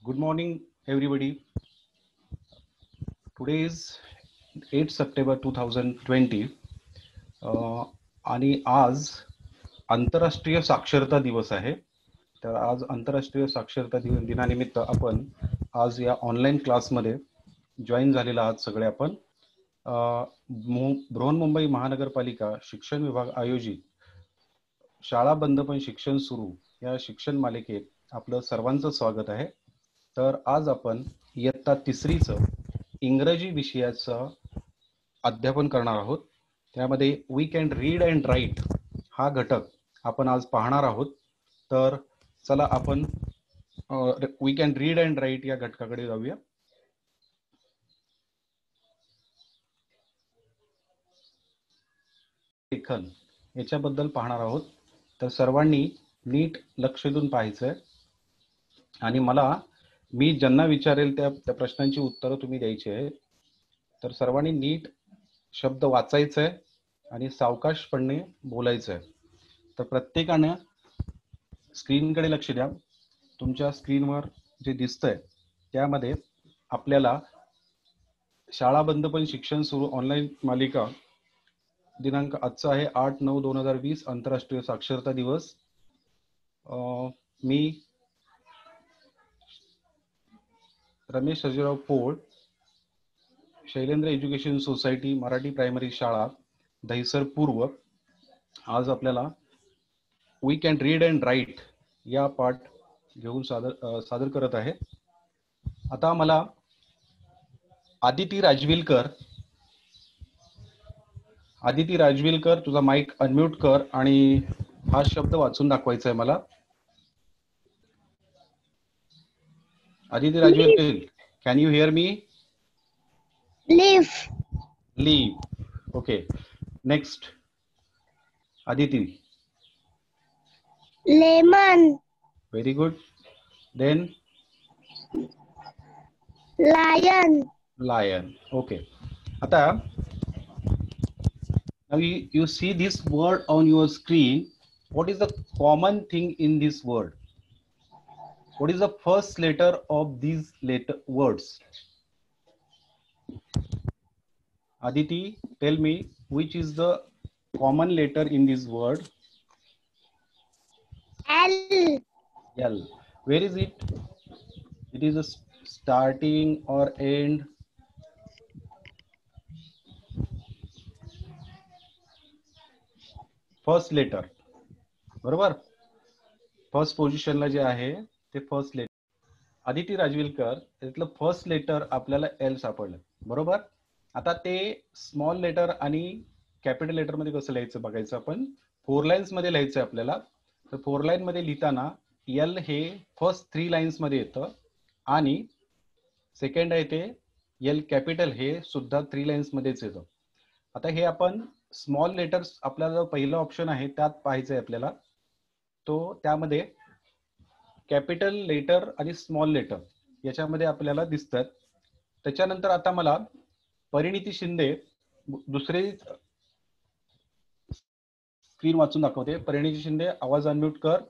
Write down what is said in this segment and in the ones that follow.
Good morning, everybody. Today is 8 September 2020 आणि आज आंतरराष्ट्रीय साक्षरता दिवस आहे. तर आज आंतरराष्ट्रीय साक्षरता दिनानिमित्त आपण आज या ऑनलाईन क्लासमध्ये जॉईन झालेला आहात सगळे आपण. बृहन्मुंबई महानगरपालिका शिक्षण विभाग आयोजित शाळा बंद पण शिक्षण सुरू या शिक्षण मालिकेत आपलं सर्वांचं स्वागत आहे. तर आज आपण इयत्ता तिसरीचं इंग्रजी विषयाचं अध्यापन करणार आहोत. त्यामध्ये we can read and write हा घटक आपण आज पाहणार आहोत. तर चला आपण we can read and write या घटकाकडे जाऊया. लेखन याच्याबद्दल पाहणार आहोत. तर सर्वांनी नीट लक्ष देऊन पाहायचंय आणि मी ज्यांना विचारेल त्या प्रश्नांची उत्तरं तुम्ही द्यायची आहेत. तर सर्वांनी नीट शब्द वाचायचंय आणि सावकाशपणे बोलायचंय. तर प्रत्येकाने स्क्रीनकडे लक्ष द्या. तुमच्या स्क्रीनवर जे दिसतंय त्यामध्ये आपल्याला शाळा बंद पण शिक्षण सुरू ऑनलाईन मालिका दिनांक आजचा आहे 8/9/2020 आंतरराष्ट्रीय साक्षरता दिवस. मी Ramesh Sarjerao Pol, Shailendra education society Marathi primary शाळा दहिसर पूर्व, आज आपल्याला we can read and write या पाठ घेऊन सादर करत आहे. आता मला आदिती राजविलकर तुझा माईक अनम्यूट कर आणि हा शब्द वाचून दाखवायचा आहे मला. Aditi Rajvilkar, can you hear me? Leave. Okay, next. Aditi. Lemon. Very good. Then lion. Okay. आता now you see this word on your screen. What is the common thing in this word? What is the first letter of these words? Aditi, tell me which is the common letter in this word? L. Where is it? It is a starting or end? First letter, बरोबर. First पोझिशनला जे आहे ते first letter. Aditi राजविलकर, त्यातलं first letter आपल्याला L सापडलं, बरोबर. आता ते स्मॉल लेटर आणि कॅपिटल लेटर मध्ये कसं लिहायचं बघायचं आपण. 4 लाईन्स मध्ये लिहायचं आपल्याला. तर 4 लाईन मध्ये लिहिताना एल हे फर्स्ट 3 लाईन्स मध्ये येतं आणि सेकंड आहे ते एल कॅपिटल हे सुद्धा 3 लाईन्स मध्येच येतं. आता हे आपण स्मॉल लेटर्स, आपल्याला जो पहिला ऑप्शन आहे त्यात पाहायचं आहे आपल्याला. तो त्यामध्ये कॅपिटल लेटर आणि स्मॉल लेटर याच्यामध्ये आपल्याला दिसतात. त्याच्यानंतर आता मला परिणिती शिंदे दुसरे स्क्रीन वाचून दाखवते. परिणिती शिंदे, आवाज अनम्यूट कर.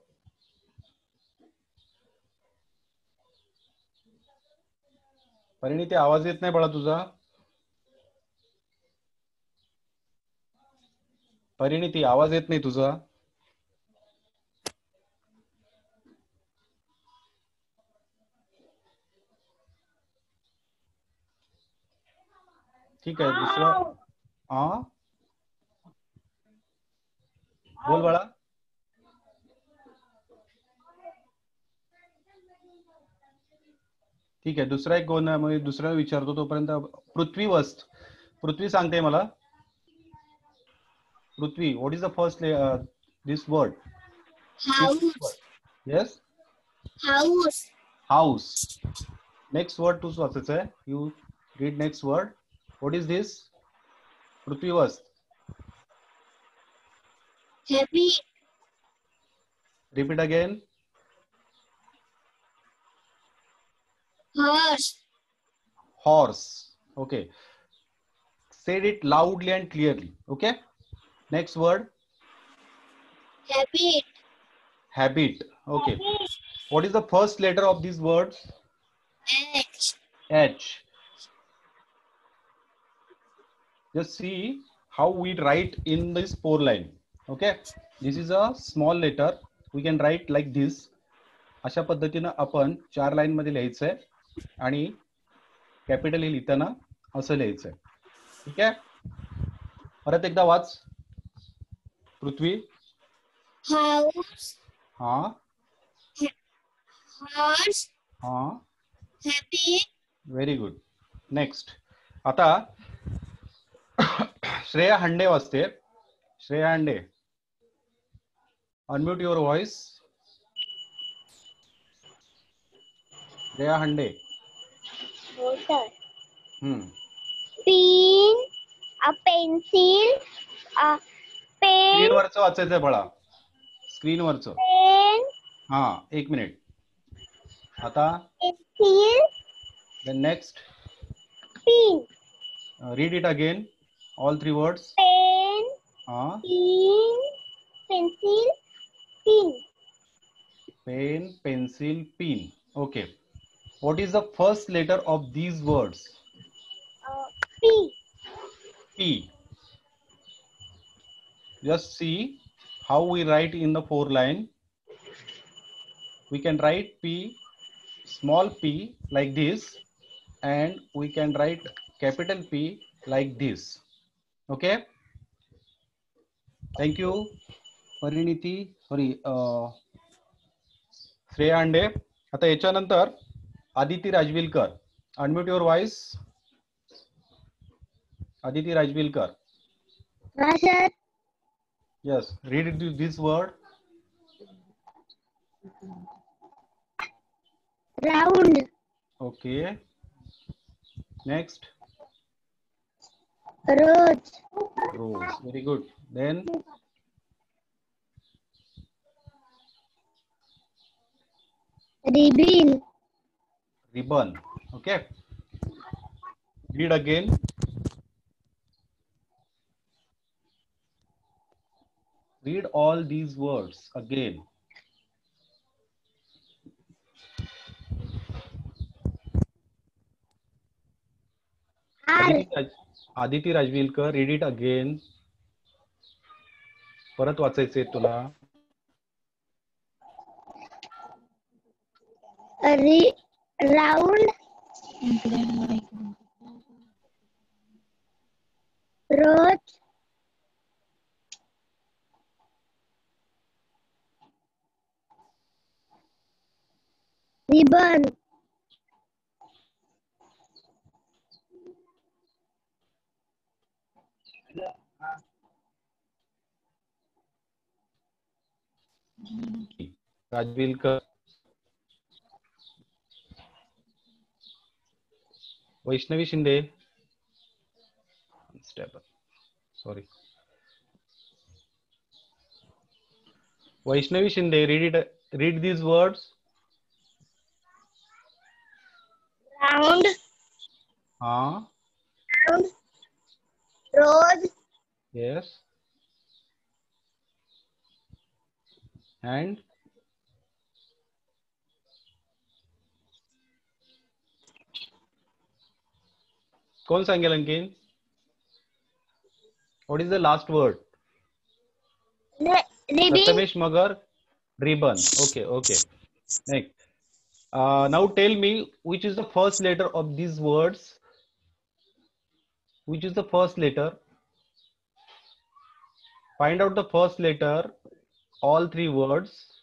परिणिती, आवाज येत नाही बाळा तुझा. परिणिती, आवाज येत नाही तुझा. ठीक आहे. दुसरा बोल बाळा. ठीक आहे. दुसरा एक कोण आहे, दुसरा विचारतो तोपर्यंत. पृथ्वी सांगते मला. Prithvi, what is the first this word? House. Yes. House. Next word तूच वाचायचं आहे. You read next word. What is this? Prithvi watch. Happy. Repeat again. Horse. Okay. Said it loudly and clearly. Okay. Next word. Habit. Okay. What is the first letter of these words? H. H. Just see how we write in this 4 line. Okay, this is a small letter. We can write like this. अशा पद्धतीनं आपण 4 line मध्ये लिहायचंय आणि capital हे लिहिताना असं लिहायचंय. ठीक आहे, परत एकदा वाच पृथ्वी. House. हा Horse. हा, Happy. Very good. नेक्स्ट आता श्रेया हांडे वाचते. श्रेया हांडे, unmute your voice. Shreya Hande. Water. Hmm, Pen. A pencil. A pen. स्क्रीनवरचं वाचायचंय बाळा, स्क्रीनवरचं. Pen. हा, 1 मिनिट. आता Pencil. the next, Pen. read it again, all 3 words. Pen. pen, Pencil. Pin. pen, pencil, pin. Okay, what is the first letter of these words? P. P. Just see how we write in the 4 line. We can write P, small p like this, and we can write capital P like this. Okay, thank you Parineeti, sorry Shreya Hande. आता याच्यानंतर Aditi Rajvilkar, unmute your voice. Aditi Rajvilkar. Sir. Yes, read this word. Round. Okay, next. Rose. Rose, very good. Then Ribbon. ribbon. Okay, read again. Read all these words again. Aditi Rajvilkar, read it again. परत वाचायचंय तुला. Round. Rose. Ribbon. Rajvilkar. Vaishnavi Shinde. Sorry, Vaishnavi Shinde, read these words. Round. हाँ, Round. Rose. yes, and कौन सांगेल अंकिन? What is the last word? Ribbon. Prathamesh Magar, ribbon. Okay, okay. Next. Now tell me which is the first letter of these words. Which is the first letter? Find out the first letter, all 3 words.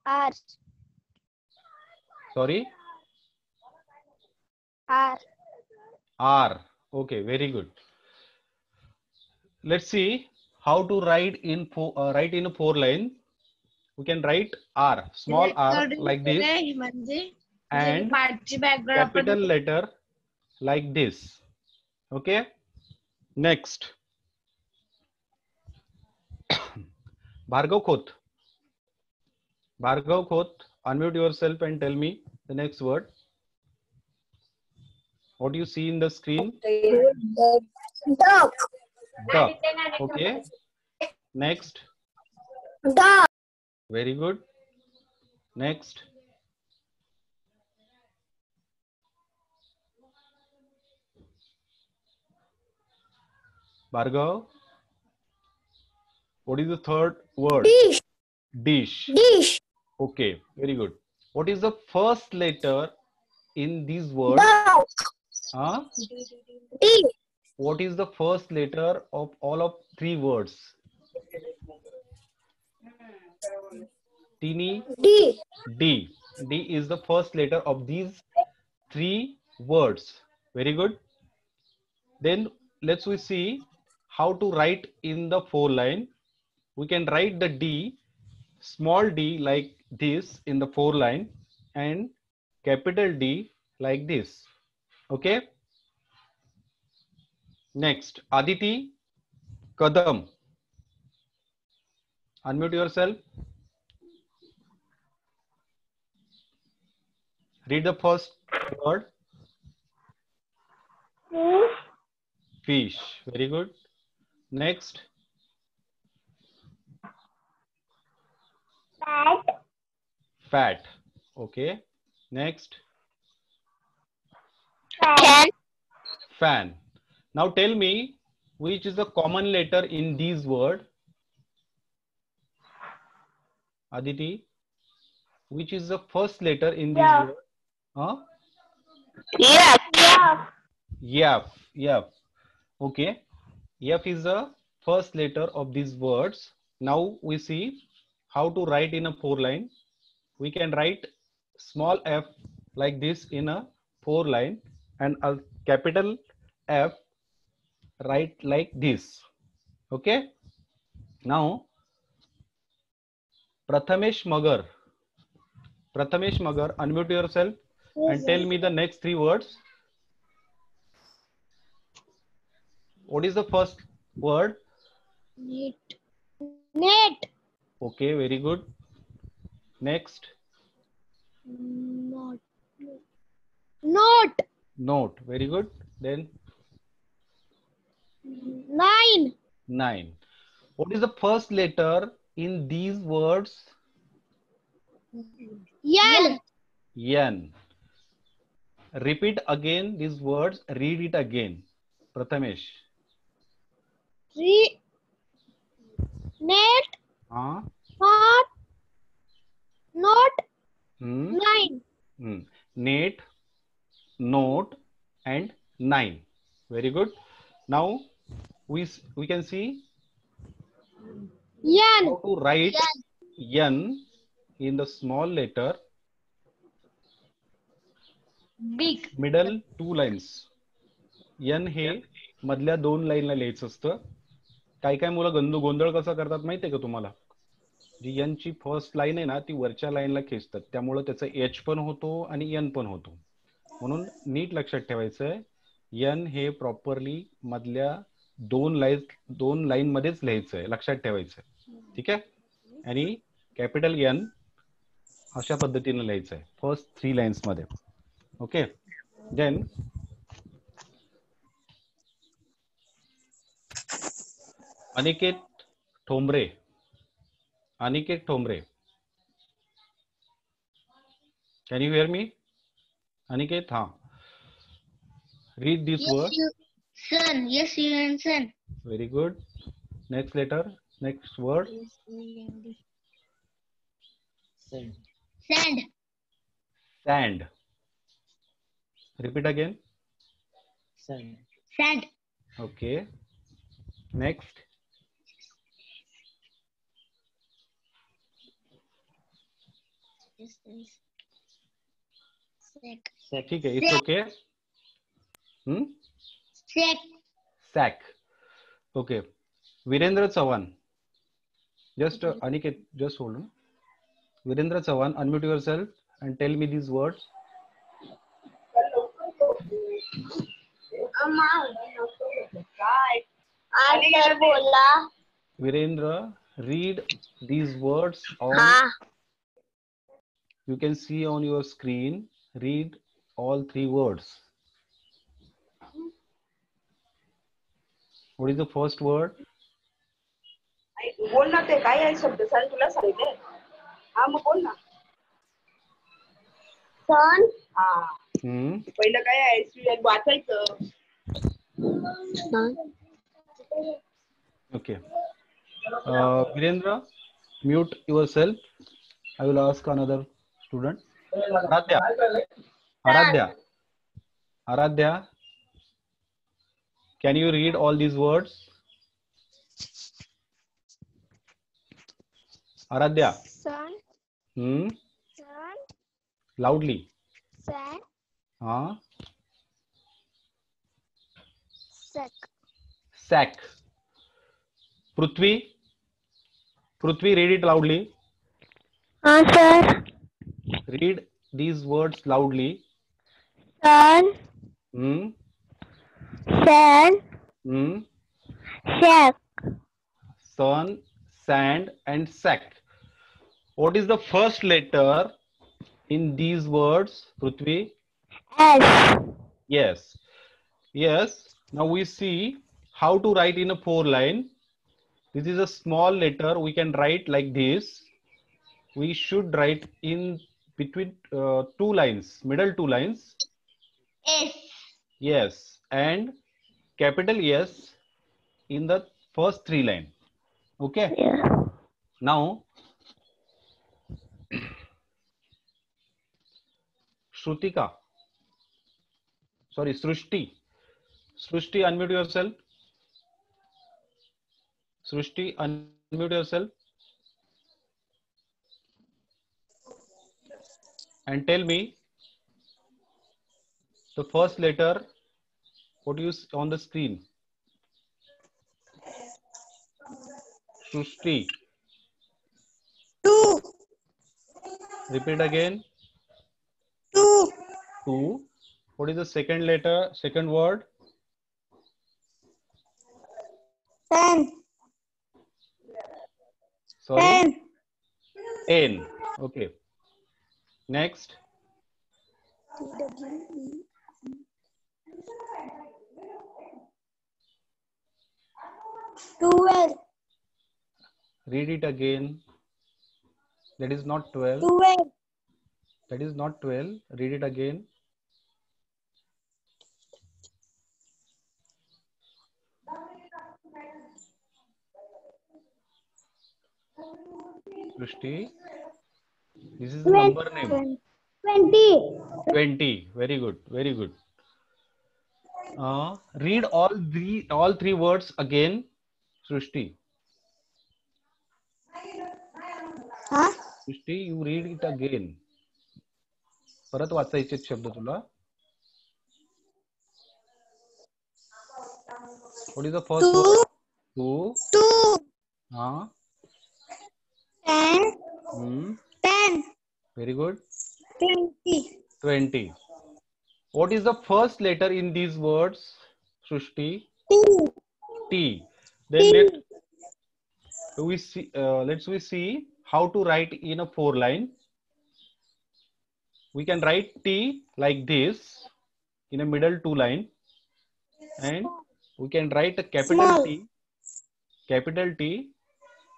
R. Sorry? R. R. Okay, very good. Let's see how to write in a 4 line. We can write R, small r like this, and capital letter like this. Okay. Next. Bhargav Khoth. Bhargav Khoth, unmute yourself and tell me the next word. What do you see in the screen? Dog. Duck. Okay. Next. Dog. Very good. Next. Bhargav, what is the third word? Dish. Dish. Dish. Okay, very good. What is the first letter in these words? Dog. Huh? D. What is the first letter of all of three words? Teeny. D. D. D is the first letter of these three words. Very good. Then let's we see how to write in the 4 line. We can write the D, small d like this in the 4 line and capital D like this. Okay. Next, Aditi Kadam. Unmute yourself. Read the first word. Fish. Very good. Next. Fat. Fat. Okay. Next. Fan. Fan. Now tell me which is the common letter in these words. Aditi, which is the first letter in these Yeah. words? Huh? Yeah. Yeah. Yaf. Yaf. Okay. F is the first letter of these words. Now we see how to write in a 4 line. We can write small f like this in a 4 line and a capital F write like this. Okay. Now Prathamesh Magar. Prathamesh Magar, unmute yourself and tell me the next 3 words. What is the first word? Net. Net. Okay, very good. Next. Not. Note. Note. Very good. Then 9. 9. What is the first letter in these words? Yan. Yan. Repeat again these words. Read it again. Prathamesh. Net. Huh? Not. Not. Hmm. 9. Hmm. Nate, note, and 9. Very good. Now we can see Yan. how to write yan in the small letter. Big. Middle 2 lines. yan हे मधल्या 2 लाईनला लिहायचं असतं. काही काही मुलं गोंधळ कसा करतात माहितीये का तुम्हाला? जी यन ची फर्स्ट लाईन आहे ना ती वरच्या लाईनला खेचतात. त्यामुळे त्याचा एच पण होतो आणि एन पण होतो. म्हणून नीट लक्षात ठेवायचंय यन हे प्रॉपरली मधल्या 2 लाईन मध्येच लिहायचंय. लक्षात ठेवायचंय. ठीक आहे. आणि कॅपिटल एन अशा पद्धतीने लिहायचंय फर्स्ट 3 लाईन्स मध्ये. Okay. Then Aniket Thombre. Aniket Thombre. Can you hear me? Aniket, हाँ. Read this word. Sun. Yes, you and sun. Very good. Next letter. Next word. Sand. Sand. Repeat again. Sand. Okay. Next. ठीक है. It's okay. Sack. Okay. Virendra Chavan. Just Aniket, just hold on. Virendra Chavan, unmute yourself and tell me these words. Virendra, read these words on. You can see on your screen. Read all 3 words. What is the first word? बोल ना ते काय आहे शब्द सांग तुला सांगितले. हा मग बोल ना. Sun. पहिलं काय आहे SUN वाचायचं. Sun. Okay. Virendra, mute yourself. I will ask another student. Aradhya. Aradhya. Aradhya. Can you read all these words? Aradhya. Sun. Sun. Loudly. Sun. Sack. Sack. Prithvi. Prithvi, read it loudly. Sir. Read these words loudly. Sun. Sand. Sack. Sun, sand, and sack. What is the first letter in these words, Prithvi? S. Yes. Yes. Now we see how to write in a 4-line. This is a small letter. We can write like this. We should write in between 2 lines, middle 2 lines. S. Yes. And capital S in the first 3 line. Okay. Yeah. Now, Shrutika. Sorry, Srushti. Srushti, unmute yourself. Srushti, unmute yourself. And tell me the first letter, what do you see on the screen? Srushti. 2. Repeat again. 2. 2. What is the second letter, second word? 10. Sorry. 10. 10. Okay. Next. 12. Read it again. That is not 12. 12. That is not 12. Read it again. Srushti. This is the number name. 20. 20. Very good. Very good. Read all three words again, Srushti. Huh? Srushti, you read it again. परत वाचायचे शब्द तुला. What is the first word? 2. 2. 10. 10. Very good. 20. 20. What is the first letter in these words, Srushti? T. T. Then let's see how to write in a 4-line. We can write T like this in a middle 2 line, and we can write a capital T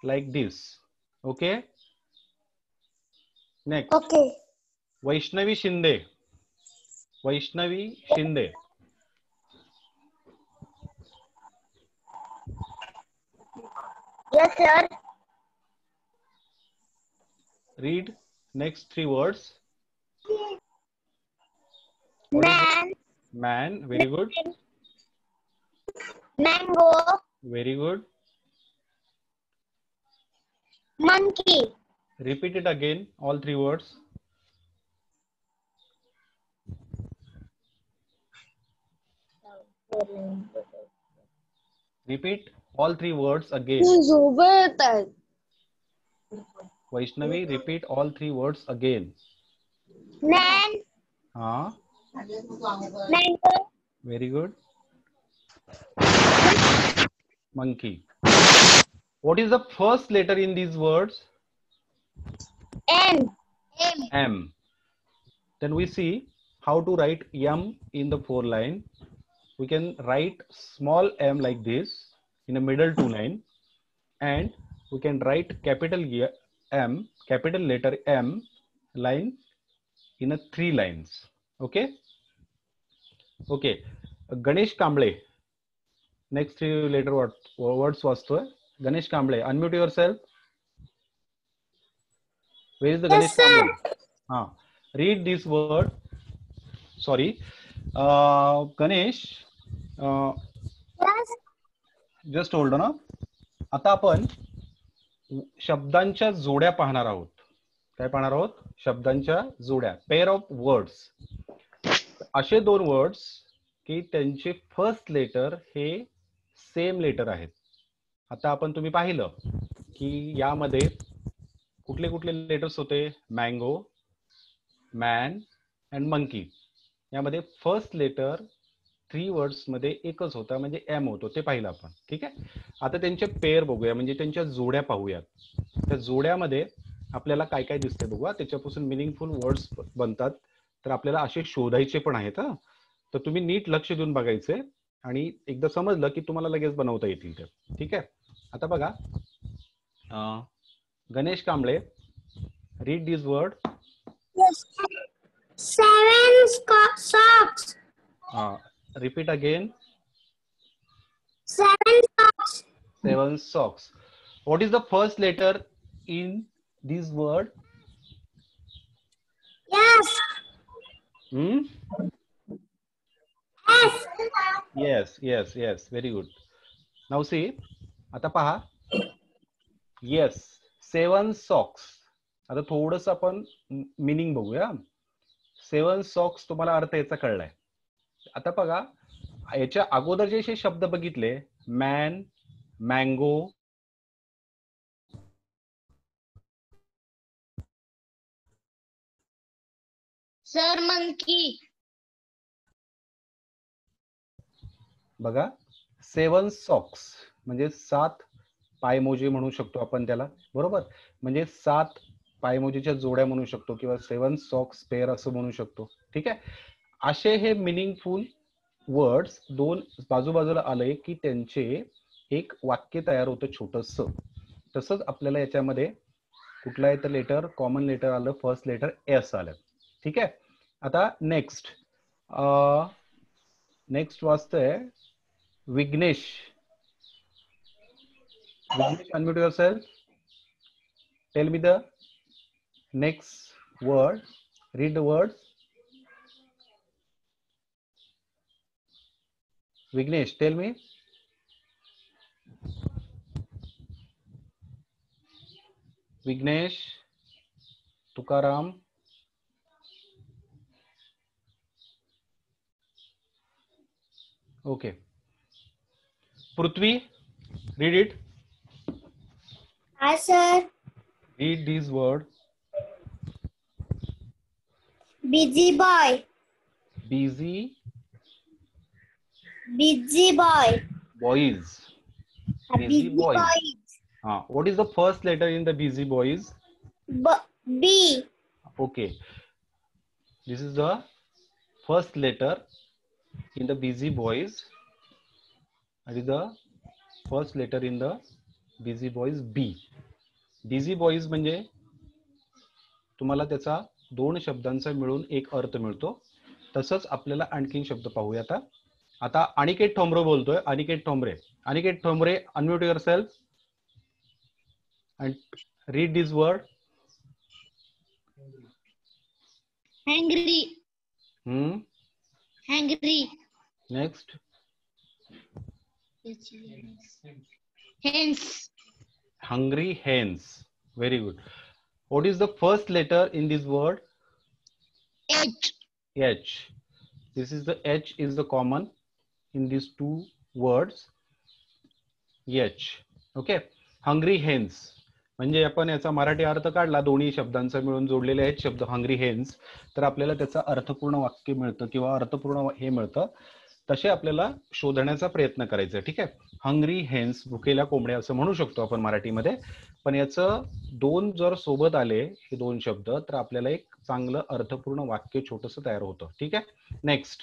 like this. Okay. Next. Okay. Vaishnavi Shinde. Vaishnavi Shinde. Yes, sir. Read next 3 words. Man. Man. Very good. Mango. Very good. Monkey. Repeat it again, all 3 words. Repeat all 3 words again. Vaishnavi, repeat all 3 words again. Man. Mango. Very good. Monkey. What is the first letter in these words? M. M. Then we see how to write M in the 4-line. We can write small m like this in a middle 2 line, and we can write capital M, capital letter M line in a 3 lines. Okay. Okay. Ganesh Kamble. Next 3 letter words वाचतोय. Ganesh Kamble, unmute yourself. Where is the Ganesh Kamble? Read this word. Sorry. Ganesh. Yes. Just hold on. आता आपण शब्दांच्या जोड्या पाहणार आहोत. काय पाहणार आहोत? शब्दांच्या जोड्या. Pair of words. असे 2 वर्ड्स की त्यांचे फर्स्ट लेटर हे सेम लेटर आहेत. आता आपण तुम्ही पाहिलं की यामध्ये कुठले कुठले लेटर्स होते? Mango, man and monkey. यामध्ये फर्स्ट लेटर 3 वर्ड्स मध्ये एकच होता, म्हणजे एम होतो. ते पाहिलं आपण. ठीक आहे. आता त्यांचे पेअर बघूया, म्हणजे त्यांच्या जोड्या पाहूयात. त्या जोड्यामध्ये आपल्याला काय काय दिसते बघूया. त्याच्यापासून मिनिंगफुल वर्ड्स बनतात. तर आपल्याला असे शोधायचे पण आहेत. तर तुम्ही नीट लक्ष देऊन बघायचे आणि एकदा समजलं की तुम्हाला लगेच बनवता येतील ते. ठीक आहे. आता बघा, Ganesh Kamble, read this word. Yes. 7 socks. Repeat again. 7 socks. 7 socks. What is the first letter in this word? Yes. Yes. Yes. Very good. Now see. आता पहा. Yes. 7 socks. आता थोडस आपण मिनिंग बघूया. 7 socks तुम्हाला अर्थ याचा कळलाय. आता बघा, याच्या अगोदर जे शब्द बघितले, मॅन, मँगो, सर मंकी. बघा, 7 socks म्हणजे 7 पायमोजी म्हणू शकतो आपण त्याला. बरोबर. म्हणजे 7 पायमोजीच्या जोड्या म्हणू शकतो किंवा 7 socks पेअर असं म्हणू शकतो. ठीक आहे. असे हे मिनिंगफुल वर्ड्स 2 बाजूबाजूला आले की त्यांचे एक वाक्य तयार होतं छोटस. तसंच आपल्याला याच्यामध्ये कुठलाही तर लेटर, कॉमन लेटर आलं, फर्स्ट लेटर एस आलं. ठीक आहे. आता नेक्स्ट वाचतोय Vighnesh. Vignesh, unmute yourself. Tell me the next word. Read the word. Vignesh, tell me. Vignesh, Tukaram. Okay. Prithvi, read it. Hi, sir. Read this word. Busy boy. Busy boy. boys. Busy boys. What is the first letter in the busy boys? B. Okay. This is the first letter in the busy boys. That is the first letter in the busy boys, B. busy boys म्हणजे तुम्हाला त्याचा 2 शब्दांचा मिळून एक अर्थ मिळतो. तसंच आपल्याला आणखीन शब्द पाहूया. आता अनिकेत ठोंबरे बोलतोय. Aniket Thombre, unmute yourself and read this word. Hungry. Hungry. Next. Hens. Hungry hens. Very good. What is the first letter in this word? H. H. This is the H is the common in these 2 words. H. Okay. Hungry hens. म्हणजे आपण याचा मराठी अर्थ काढला, दोन्ही शब्दांचा मिळून जोडलेले आहेत शब्द हंग्री हेन्स, तर आपल्याला त्याचा अर्थपूर्ण वाक्य मिळतं किंवा अर्थपूर्ण हे मिळतं. तसे आपल्याला शोधण्याचा प्रयत्न करायचा. ठीक आहे. हंग्री हेन्स, भुकेल्या कोंबड्या असं म्हणू शकतो आपण मराठीमध्ये. पण याचं 2 जर सोबत आले हे 2 शब्द, तर आपल्याला एक चांगलं अर्थपूर्ण वाक्य छोटस तयार होतं. ठीक आहे. Next,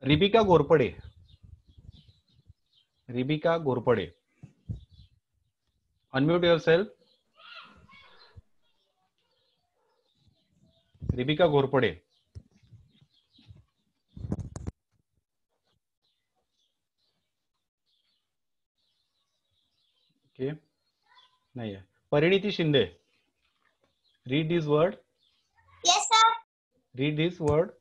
Rebekah Ghorpade. Unmute yourself. Rebekah Ghorpade. Okay नाही आहे. Parineeti Shinde. Read this word. Yes, sir. Read this word.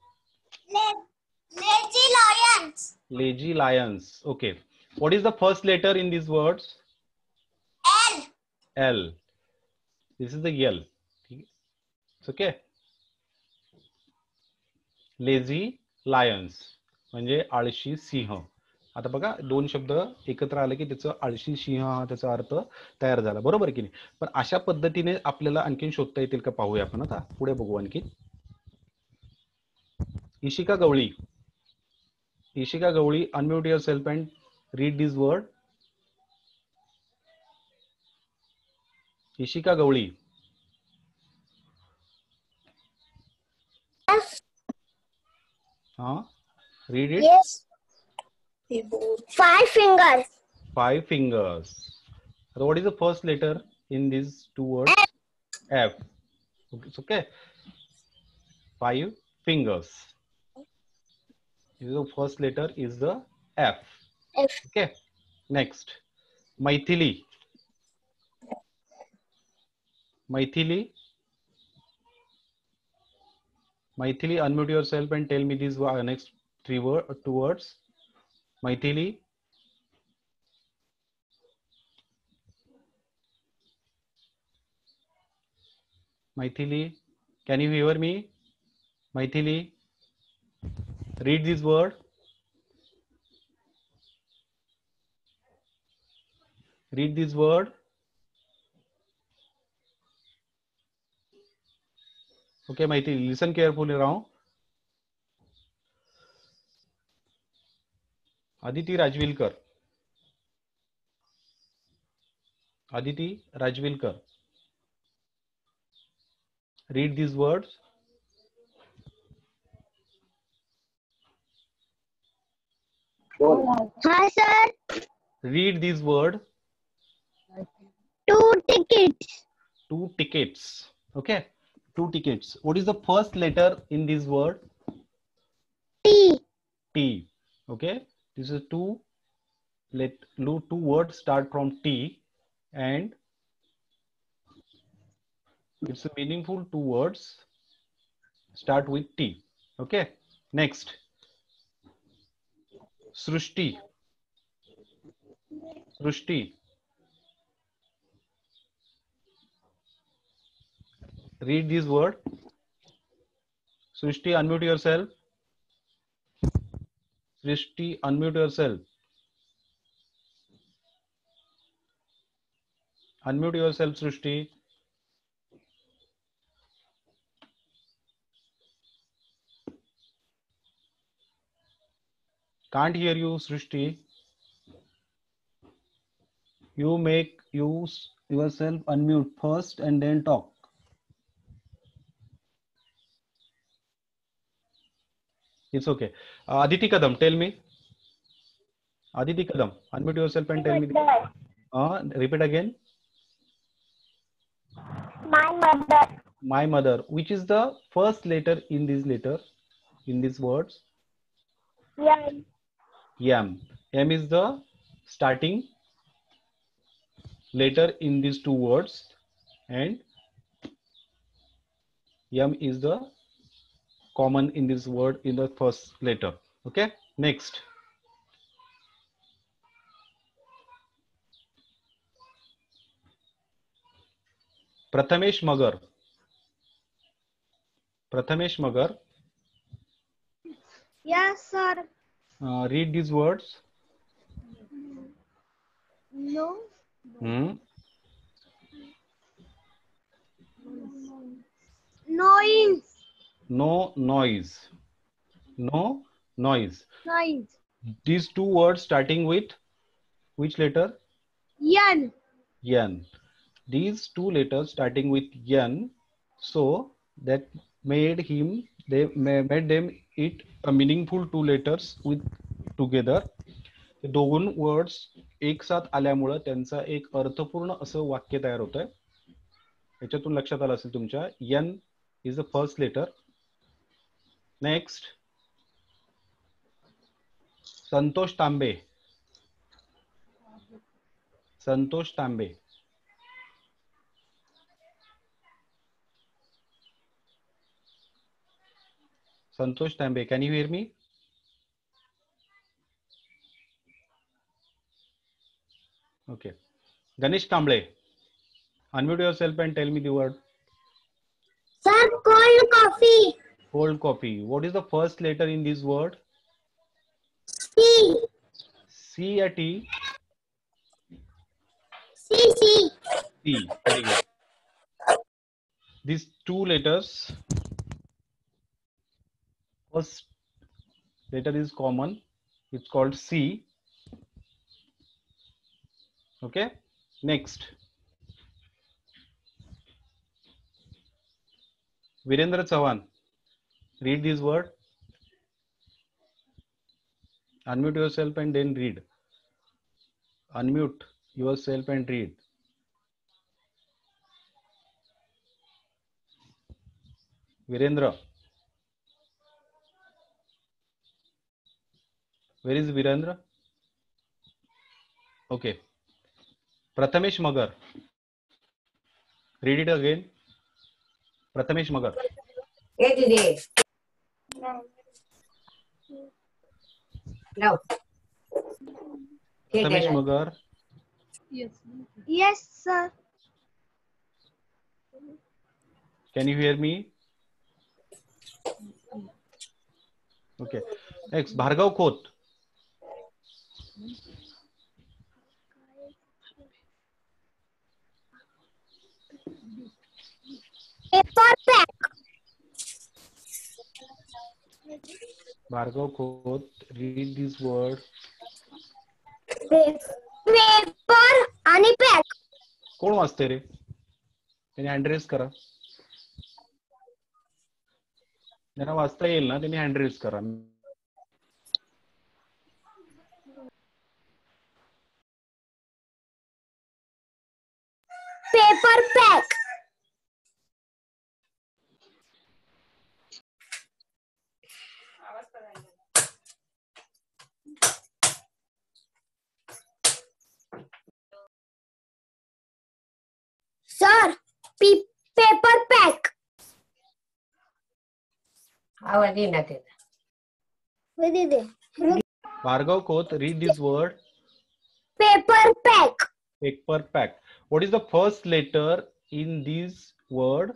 Lazy lions. Lazy lions. Okay. What is the first letter in these words? L. L. This is the L. It's okay. Lazy lions म्हणजे आळशी सिंह. आता बघा दोन शब्द एकत्र आले की त्याचं आळशी सिंह हा त्याचा अर्थ तयार झाला, बरोबर की नाही. पण अशा पद्धतीने आपल्याला आणखीन शोधता येतील का पाहूया आपण. आता पुढे बघू आणखी. इशिका गवळी. इशिका गवळी, unmute yourself and read this word. Ishika गवळी. हाँ, read it. Yes. 5 fingers. 5 fingers. So what is the first letter in these two words? F. Okay, it's okay. 5 fingers. The first letter is the F. F. Okay. Next, Maithili. Maithili. Maithili, unmute yourself and tell me these next two words. Maithili. Maithili, can you hear me? Maithili, read this word. Read this word. Okay, Maithili, listen carefully now. Aditi Rajvilkar. Aditi Rajvilkar. Read these words. Hi, sir. Read these words. 2 tickets. 2 tickets. Okay, 2 tickets. What is the first letter in this word? T. T. Okay, this is two words start from T, and it's a meaningful 2 words start with T. Okay, next, Srushti. Srushti. Read this word. Srushti, unmute yourself. Srushti, unmute yourself. Unmute yourself, Srushti. Can't hear you, Srushti. You make use yourself unmute first and then talk. It's okay. Aditi Kadam, tell me. Aditi Kadam, unmute yourself and tell me. Repeat again. My mother. My mother. Which is the first letter in this letter, in these words? Yam. Yam. M is the starting letter in these 2 words, and Yam is the common in this word in the first letter. Okay, next. Prathamesh Magar. Prathamesh Magar. Yes, sir. Read these words. No. Noise. No noise. No noise. Noise. These 2 words starting with which letter? Yan. Yan. These 2 letters starting with Yan, so that made them it a meaningful 2 letters with together. दोन words एक साथ आल्यामुळे त्यांचा एक अर्थपूर्ण असं वाक्य तयार होतंय. याच्यातून लक्षात आलं असेल तुमच्या, N is the first letter next Santosh Tambe. Santosh Tambe. Santosh तांबे, can you hear me? Okay. Ganesh Kamble, unmute yourself and tell me the word. Sir, cold coffee. Cold coffee. What is the first letter in this word? C. C or T? C. C. C. Very good. These two letters. First letter is common. It's called C. Okay. Next. Virendra Chavan. Read this word. Unmute yourself and then read. Unmute yourself and read. Virendra. Where is Virendra? Okay. Prathamesh Magar. Read it again. Prathamesh Magar. No. Prathamesh Magar. Yes, sir. Can you hear me? Okay. Next, Bhargav Khoth. Paper pack. Bhargav Khoth. Read this word. Paper आणि pack. कोण वाचते रे? त्याने hand race करा. ज्यांना वाचता येईल ना त्यांनी हँड रेस करा. Paper pack. Sir, paper pack. आवाज येईना त्याचा. Bhargav Khoth, read this word. Paper pack. Paper pack. What is the first letter in this word?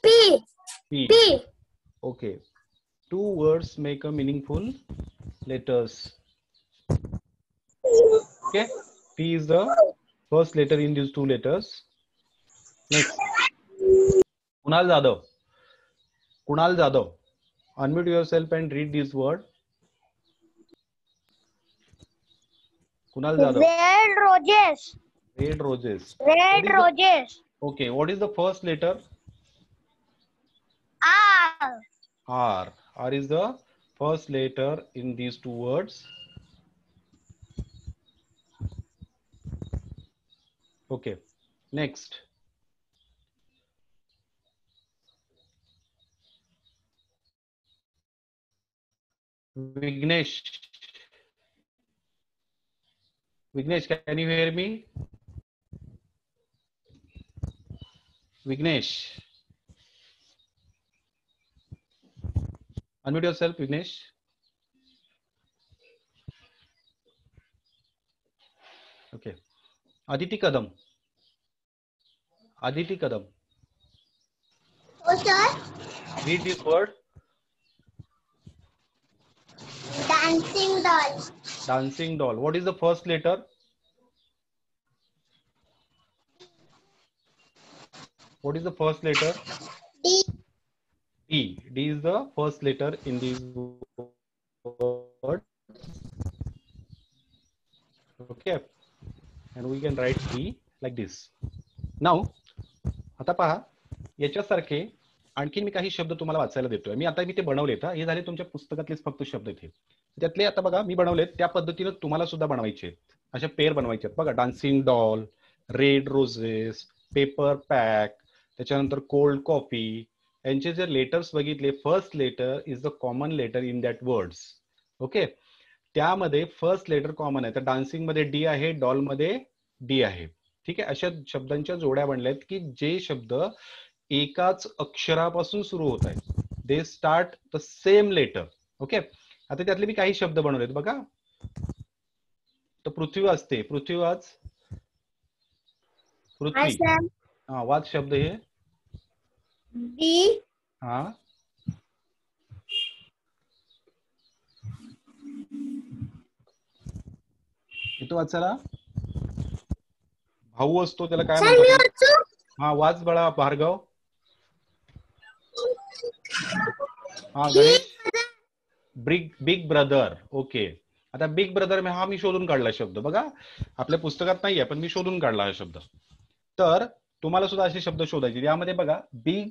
P. P. P. Okay. Two words make a meaningful letters. Okay. P is the first letter in these two letters. Next. Kunal Jadhav. Kunal Jadhav. Unmute yourself and read this word. Kunal Jadhav. Red roses. Red roses. Red roses. Okay. What is the first letter? R. R. R is the first letter in these two words. Okay. Next. Vignesh. Vignesh, can you hear me? Vignesh. Unmute yourself, Vignesh. Okay. Aditi Kadam. Aditi Kadam. Oh, sir. Read this word. Dancing doll. Dancing doll. What is the first letter? What is the first letter? D. D. D is the first letter in this word. Okay. And we can write D like this. Now, आता पहा याच्यासारखे आणखी मी काही शब्द तुम्हाला वाचायला देतोय. मी ते बनवलेत. हे झाले तुमच्या पुस्तकातलेच फक्त शब्द इथे. त्यातले आता बघा मी बनवलेत त्या पद्धतीने तुम्हाला सुद्धा बनवायचे आहेत. अशा पेअर बनवायचे आहेत. बघा dancing doll, red roses, paper pack, त्याच्यानंतर कोल्ड कॉफी, यांचे जर लेटर्स बघितले, first letter is the common letter in that words. Okay, त्यामध्ये फर्स्ट लेटर कॉमन आहे. तर डान्सिंग मध्ये डी आहे, डॉल मध्ये डी आहे. ठीक आहे, अशा शब्दांच्या जोड्या बनल्यात की जे शब्द एकाच अक्षरापासून सुरू होत आहेत. They start the same letter. Okay, आता त्यातले मी काही शब्द बनवलेत बघा. तर पृथ्वी असते, पृथ्वी वाच. पृथ्वी, हा वाच शब्द हे. बी. हा, येतो वाचायला. भाऊ असतो त्याला काय म्हणतात? हा वाच बाळा भार्गव. हा गणेश. Big brother. ओके, आता बिग ब्रदर में हा मी शोधून काढला शब्द बघा, आपल्या पुस्तकात नाहीये पण मी शोधून काढला हा शब्द. तर तुम्हाला सुद्धा असे शब्द शोधायचे. यामध्ये बघा, बिग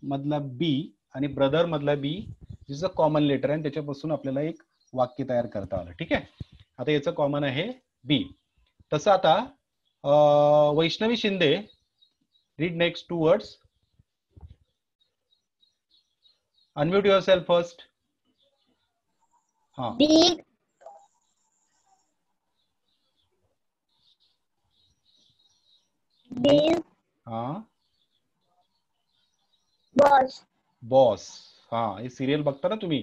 मधला बी आणि ब्रदर मधला B is a common letter आहे, त्याच्यापासून आपल्याला एक वाक्य तयार करता आलं. ठीक आहे, आता याचं कॉमन आहे बी. तसं आता Vaishnavi Shinde, read next 2 words. Unmute yourself first. हाँ, बिग. बिग. हाँ, बॉस. बॉस. हा, हे सिरियल बघता ना तुम्ही,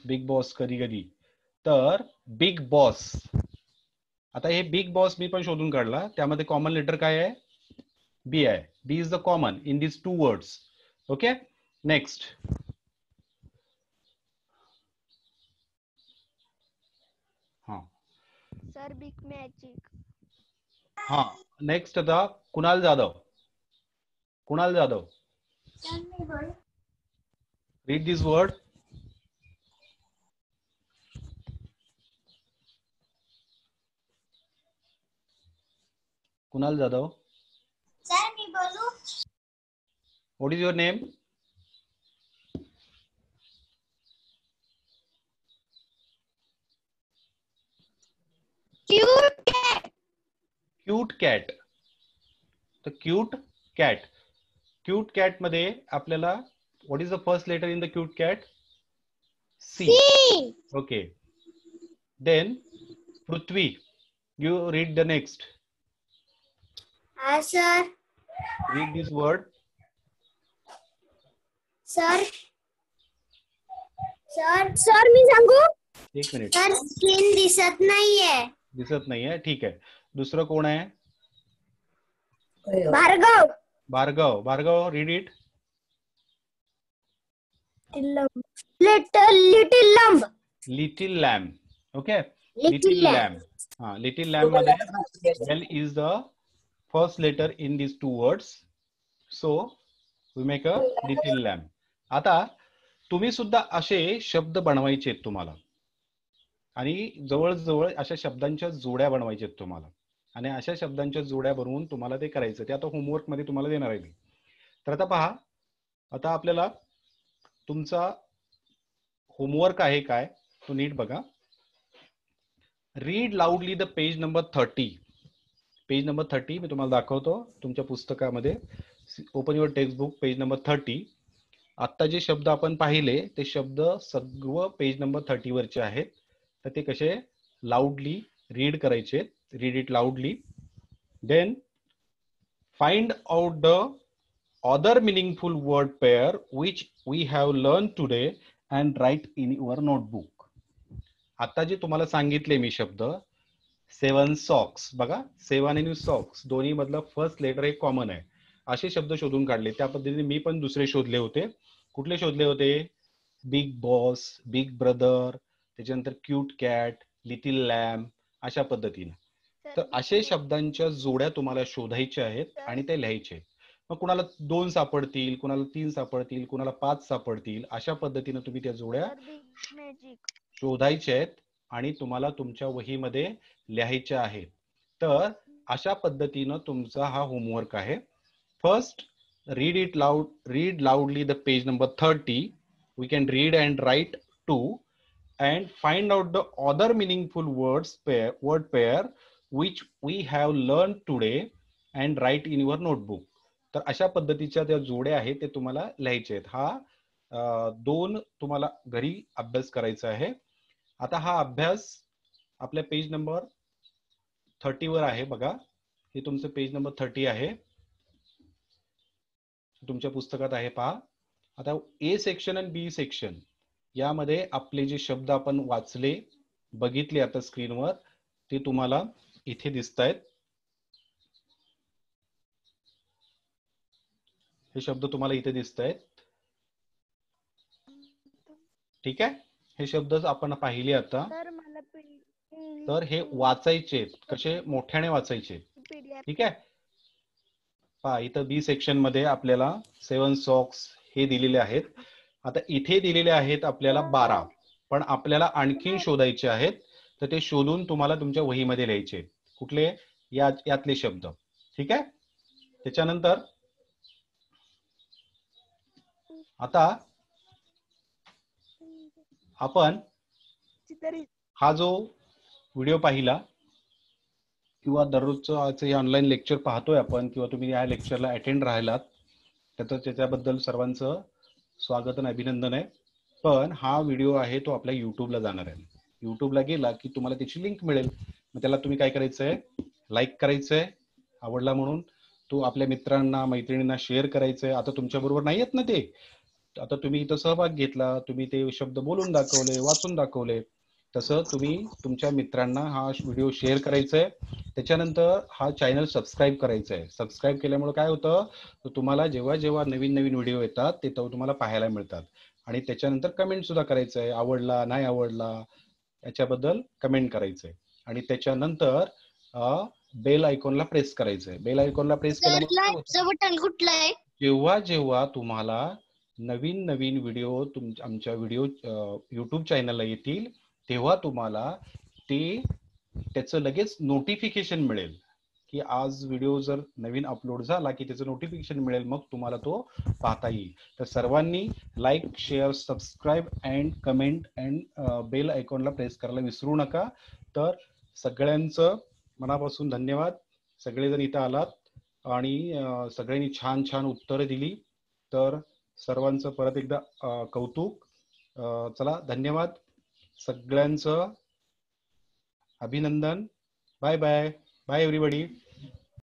बिग बॉस कधी कधी. तर बिग बॉस. आता हे बिग बॉस मी पण शोधून काढला. त्यामध्ये कॉमन लेटर काय आहे? बी आहे. B is the common in this 2 words. Okay, next. हा सर, बिग मॅजिक. हा, नेक्स्ट आता Kunal Jadhav. Kunal Jadhav, read this word. Kunal Jadhav, sir, मी बोलू? What is your name? Cute cat. Cute cat. तर क्यूट कॅट. क्यूट कॅट मध्ये आपल्याला what is the first letter in the cute cat? C. Okay, then Prithvi, you read the next. हा sir. Read this word. Sir. Sir, sir मी सांगू? एक minute. Sir, skin दिसत नाहीये. दिसत नाहीये, ठीक आहे. दुसरं कोण आहे? Bhargav. Bhargav. Bhargav, read it. Little lamb. Little lamb. Okay, little lamb. हा, लिटिल लॅम्ब मध्ये L is the first letter in this 2 words. So we make a little lamb. आता तुम्ही सुद्धा असे शब्द बनवायचे आहेत तुम्हाला, आणि जवळजवळ अशा शब्दांच्या जोड्या बनवायच्या आहेत तुम्हाला, आणि अशा शब्दांच्या जोड्या बनवून तुम्हाला ते करायचं. ते आता होमवर्क मध्ये तुम्हाला देणार आहे मी. तर आता पहा, आता आपल्याला तुमचा होमवर्क आहे काय तो नीट बघा. Read loudly the page number 30. Page number 30 मी तुम्हाला दाखवतो तुमच्या पुस्तकामध्ये. Open your text book, page number 30. आत्ता जे शब्द आपण पाहिले ते शब्द सर्व पेज नंबर 30 वरचे आहेत. तर ते कसे लाऊडली रीड करायचे. Read it loudly. Then find out the other meaningful word pair which we have learned today and write in your notebook. आता जे तुम्हाला सांगितले मी शब्द, 7 socks बघा, 7 आणि socks दोन्ही मधला फर्स्ट लेटर एक कॉमन आहे. असे शब्द शोधून काढले. त्या पद्धतीने मी पण दुसरे शोधले होते. कुठले शोधले होते? बिग बॉस, बिग ब्रदर, त्याच्यानंतर क्यूट कॅट, लिटिल लॅम्ब, अशा पद्धतीने. तर असे शब्दांच्या जोड्या तुम्हाला शोधायच्या आहेत आणि ते लिहायचे आहेत. मग कुणाला 2 सापडतील, कुणाला 3 सापडतील, कुणाला 5 सापडतील. अशा पद्धतीने तुम्ही त्या जोड्या शोधायच्या आहेत आणि तुम्हाला तुमच्या वहीमध्ये लिहायच्या आहेत. तर अशा पद्धतीने तुमचा हा होमवर्क आहे. First, read loudly the page number 30. We can read and write 2 and find out the other meaningful word pair which we have learned today and write in your notebook. तर अशा पद्धतीच्या त्या जोड्या आहेत ते तुम्हाला लिहायचे आहेत. हा 2 तुम्हाला घरी अभ्यास करायचा आहे. आता हा अभ्यास आपल्या पेज नंबर 30 वर आहे बघा. हे तुमचं पेज नंबर 30 आहे, तुमच्या पुस्तकात आहे पहा. आता ए सेक्शन आणि बी सेक्शन यामध्ये आपले जे शब्द आपण वाचले बघितले आता स्क्रीनवर ते तुम्हाला इथे दिसत आहेत. हे शब्द तुम्हाला इथे दिसत आहेत. ठीक आहे, हे शब्द आपण पाहिले आता. तर हे वाचायचे, कसे मोठ्याने वाचायचे. ठीक आहे, पहा इथं बी सेक्शन मध्ये आपल्याला 7 सॉक्स हे दिलेले आहेत. आता इथे दिलेले आहेत आपल्याला 12, पण आपल्याला आणखी शोधायचे आहेत. तर ते शोधून तुम्हाला तुमच्या वहीमध्ये लिहायचे. कुठले? यातले शब्द. ठीक आहे, त्याच्यानंतर आता आपण हा जो व्हिडिओ पाहिला किंवा दररोजचं ऑनलाईन लेक्चर पाहतोय आपण किंवा तुम्ही या लेक्चरला अटेंड राहिलात त्याच्याबद्दल सर्वांचं स्वागत आणि अभिनंदन आहे. पण हा व्हिडिओ आहे तो आपल्या युट्यूबला जाणार आहे. युट्यूबला गेला की तुम्हाला त्याची लिंक मिळेल. मग त्याला तुम्ही काय करायचंय? लाईक करायचंय आवडला म्हणून. तो आपल्या मित्रांना मैत्रिणींना शेअर करायचंय. आता तुमच्या बरोबर नाही आहेत ना ते, आता तुम्ही इथं सहभाग घेतला, तुम्ही ते शब्द बोलून दाखवले, वाचून दाखवले, तसं तुम्ही तुमच्या मित्रांना हा व्हिडिओ शेअर करायचा आहे. त्याच्यानंतर हा चॅनल सबस्क्राईब करायचा आहे. सबस्क्राईब केल्यामुळे काय होतं, तर तुम्हाला जेव्हा जेव्हा नवीन नवीन व्हिडिओ येतात ते तुम्हाला पाहायला मिळतात. आणि त्याच्यानंतर कमेंट सुद्धा करायचं आहे, आवडला नाही आवडला याच्याबद्दल कमेंट करायचंय. आणि त्याच्यानंतर बेल आयकॉनला प्रेस करायचंय. बेल आयकॉनला प्रेस केल्यामुळे बटन कुठलं आहे? जेव्हा जेव्हा तुम्हाला नवीन नवीन व्हिडिओ आमच्या व्हिडिओ युट्यूब चॅनलला येतील तेव्हा तुम्हाला त्याचं लगेच नोटिफिकेशन मिळेल की आज व्हिडिओ जर नवीन अपलोड झाला की त्याचं नोटिफिकेशन मिळेल, मग तुम्हाला तो पाहता येईल. तर सर्वांनी like, share, subscribe and comment and bell आयकॉनला प्रेस करायला विसरू नका. तर सगळ्यांचं मनापासून धन्यवाद. सगळेजण इथं आलात आणि सगळ्यांनी छान छान उत्तरं दिली. तर सर्वांचं परत एकदा कौतुक. चला, धन्यवाद सगळ्यांचं, अभिनंदन. Bye bye. Bye everybody.